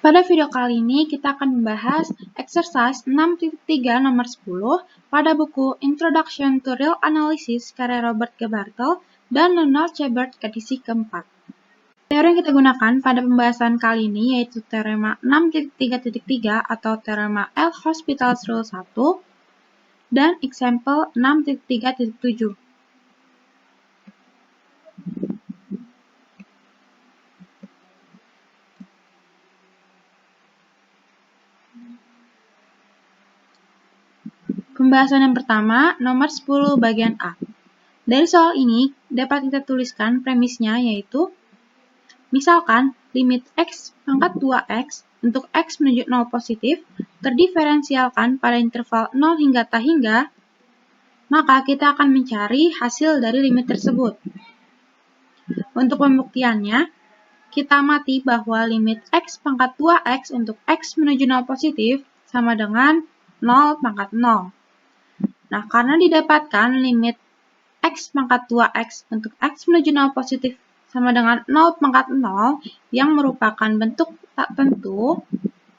Pada video kali ini kita akan membahas exercise 6.3 nomor 10 pada buku Introduction to Real Analysis karya Robert G. Bartle dan Donald C. Burt edisi keempat. Teori yang kita gunakan pada pembahasan kali ini yaitu teorema 6.3.3 atau teorema L-Hospital's Rule 1 dan example 6.3.7. Pembahasan yang pertama, nomor 10 bagian A. Dari soal ini, dapat kita tuliskan premisnya yaitu, misalkan limit x pangkat 2x untuk x menuju 0 positif terdiferensialkan pada interval 0 hingga tak hingga, maka kita akan mencari hasil dari limit tersebut. Untuk pembuktiannya, kita amati bahwa limit x pangkat 2x untuk x menuju 0 positif sama dengan 0 pangkat 0. Nah, karena didapatkan limit x pangkat 2x untuk x menuju 0 positif sama dengan 0 pangkat 0 yang merupakan bentuk tak tentu,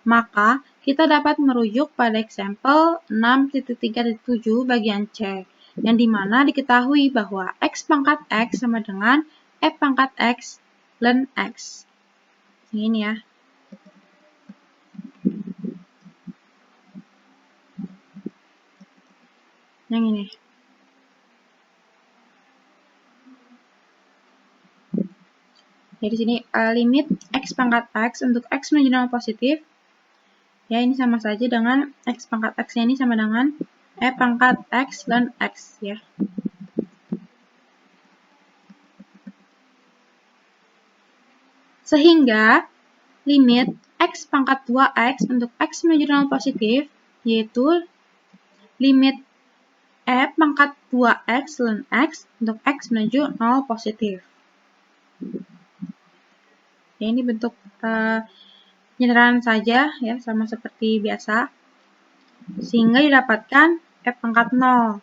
maka kita dapat merujuk pada example 6.3.7 bagian C, yang dimana diketahui bahwa x pangkat x sama dengan f pangkat x ln x. Ini ya. Yang ini. Jadi di sini limit x pangkat x untuk x menuju 0 positif, ya ini sama saja dengan x pangkat x-nya ini sama dengan f pangkat x ln x ya. Sehingga limit x pangkat 2x untuk x menuju 0 positif yaitu limit f pangkat 2x ln x untuk x menuju 0 positif. Ya, ini bentuk penyandaran saja ya, sama seperti biasa, sehingga didapatkan f pangkat 0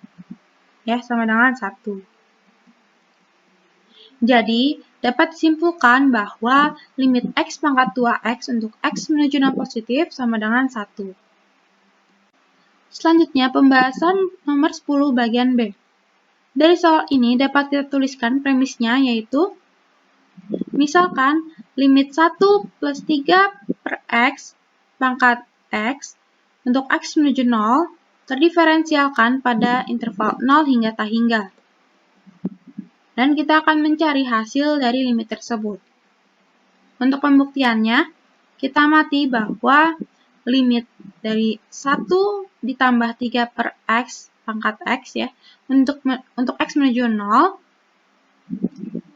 ya sama dengan 1. Jadi dapat disimpulkan bahwa limit x pangkat 2x untuk x menuju 0 positif sama dengan 1. Selanjutnya pembahasan nomor 10 bagian B. Dari soal ini dapat kita tuliskan premisnya yaitu, misalkan limit 1 plus 3 per x pangkat x untuk x menuju 0 terdiferensialkan pada interval 0 hingga tak hingga. Dan kita akan mencari hasil dari limit tersebut. Untuk pembuktiannya, kita amati bahwa limit dari 1 ditambah 3 per x pangkat x ya untuk x menuju 0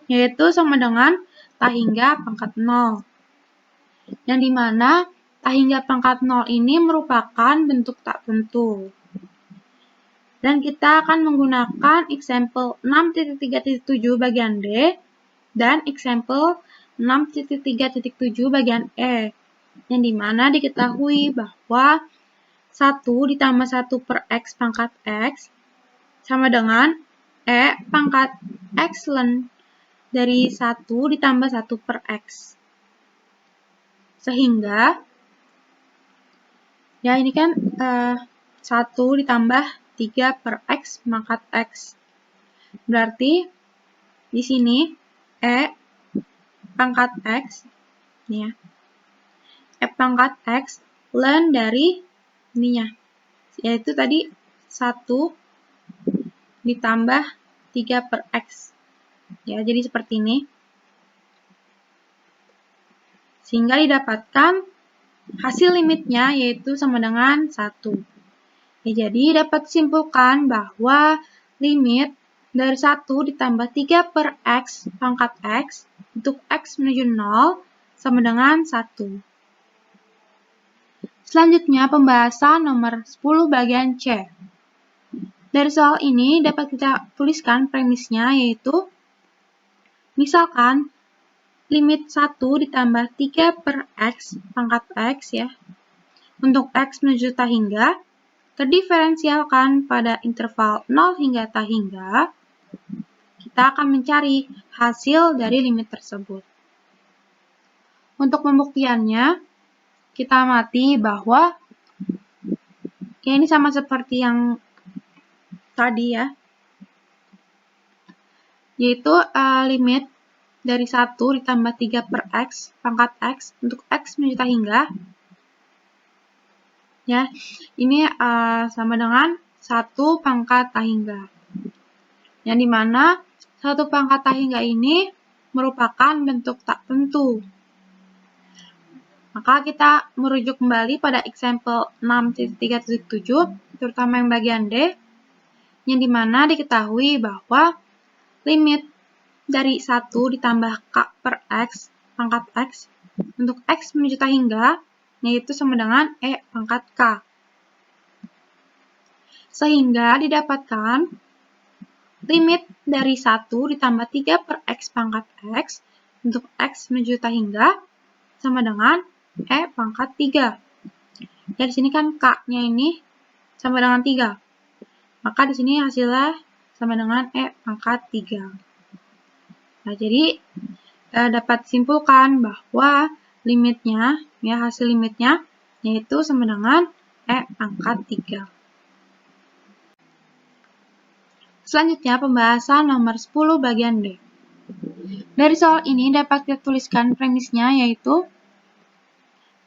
yaitu sama dengan tak hingga pangkat 0. Yang dimana tak hingga pangkat 0 ini merupakan bentuk tak tentu. Dan kita akan menggunakan example 6.3.7 bagian D dan example 6.3.7 bagian E, yang dimana diketahui bahwa 1 ditambah 1 per x pangkat x sama dengan e pangkat x ln dari 1 ditambah 1 per x. Sehingga, ya ini kan 1 ditambah 3 per x pangkat x. Berarti di sini e pangkat x, ini ya, e pangkat x ln dari ininya, yaitu tadi 1 ditambah 3 per x. Ya, jadi seperti ini. Sehingga didapatkan hasil limitnya yaitu sama dengan 1. Ya, jadi dapat disimpulkan bahwa limit dari 1 ditambah 3 per x pangkat x untuk x menuju 0 sama dengan 1. Selanjutnya pembahasan nomor 10 bagian C. Dari soal ini dapat kita tuliskan premisnya yaitu, misalkan limit 1 ditambah 3 per x pangkat x ya untuk x menuju tak hingga terdiferensialkan pada interval 0 hingga tak hingga, kita akan mencari hasil dari limit tersebut. Untuk pembuktiannya, kita amati bahwa ya ini sama seperti yang tadi ya, yaitu limit dari 1 ditambah 3 per X pangkat X untuk X menuju tak hingga. Ya, ini sama dengan 1 pangkat tak hingga. Yang dimana 1 pangkat tak hingga ini merupakan bentuk tak tentu. Maka kita merujuk kembali pada example 6.3.7, terutama yang bagian D, yang dimana diketahui bahwa limit dari 1 ditambah K per X pangkat X untuk X menuju tak hingga, yaitu sama dengan E pangkat K. Sehingga didapatkan limit dari 1 ditambah 3 per X pangkat X untuk X menuju tak hingga sama dengan E pangkat 3. Ya, di sini kan K-nya ini sama dengan 3. Maka di sini hasilnya sama dengan E pangkat 3. Nah, jadi dapat disimpulkan bahwa limitnya, ya hasil limitnya, yaitu sama dengan E pangkat 3. Selanjutnya, pembahasan nomor 10 bagian D. Dari soal ini dapat kita tuliskan premisnya, yaitu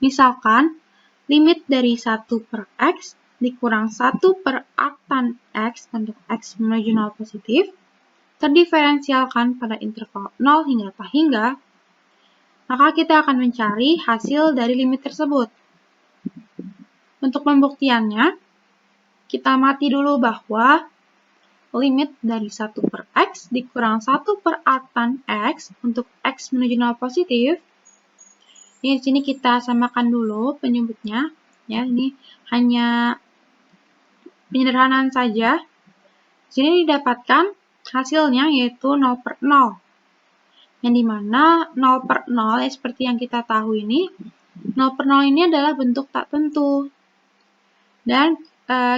misalkan limit dari 1 per X dikurang 1 per artan X untuk X menuju 0 positif terdiferensialkan pada interval 0 hingga tak hingga, maka kita akan mencari hasil dari limit tersebut. Untuk pembuktiannya, kita amati dulu bahwa limit dari 1 per X dikurang 1 per artan X untuk X menuju 0 positif. Ini di sini kita samakan dulu penyebutnya. Ya, ini hanya penyederhanaan saja. Di sini didapatkan hasilnya yaitu 0 per 0. Yang dimana 0 per 0, ya seperti yang kita tahu ini, 0 per 0 ini adalah bentuk tak tentu. Dan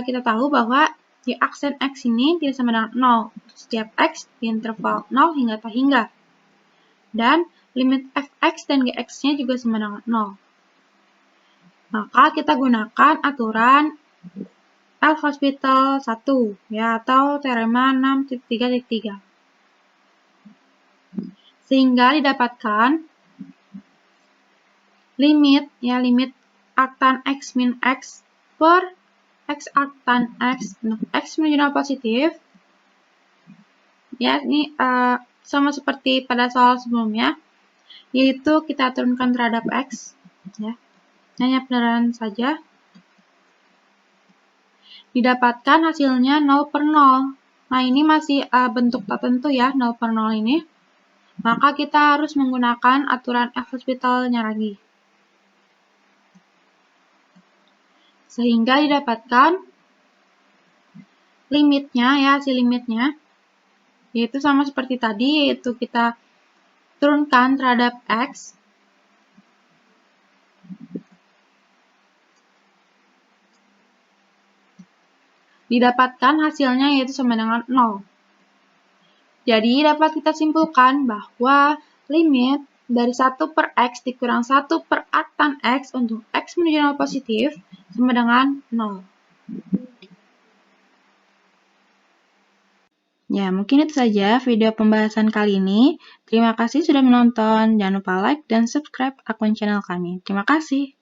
kita tahu bahwa di aksen X ini tidak sama dengan 0 untuk setiap X di interval 0 hingga tak hingga. Dan limit fx dan gx-nya juga sama dengan 0. Maka kita gunakan aturan L'Hospital 1, ya, atau teorema 6.3.3. Sehingga didapatkan limit, ya, limit artan X min X per X artan X untuk X menuju 0 positif. Ya, ini sama seperti pada soal sebelumnya, yaitu kita turunkan terhadap X, ya. Hanya penerapan saja. Didapatkan hasilnya 0 per 0. Nah, ini masih bentuk tak tentu ya, 0 per 0 ini. Maka kita harus menggunakan aturan L'Hospital-nya lagi. Sehingga didapatkan limitnya, ya, hasil limitnya, yaitu sama seperti tadi, yaitu kita turunkan terhadap X. Didapatkan hasilnya yaitu sama dengan 0. Jadi dapat kita simpulkan bahwa limit dari 1 per X dikurang 1 per artan X untuk X menuju 0 positif sama dengan 0. Ya, mungkin itu saja video pembahasan kali ini. Terima kasih sudah menonton. Jangan lupa like dan subscribe akun channel kami. Terima kasih.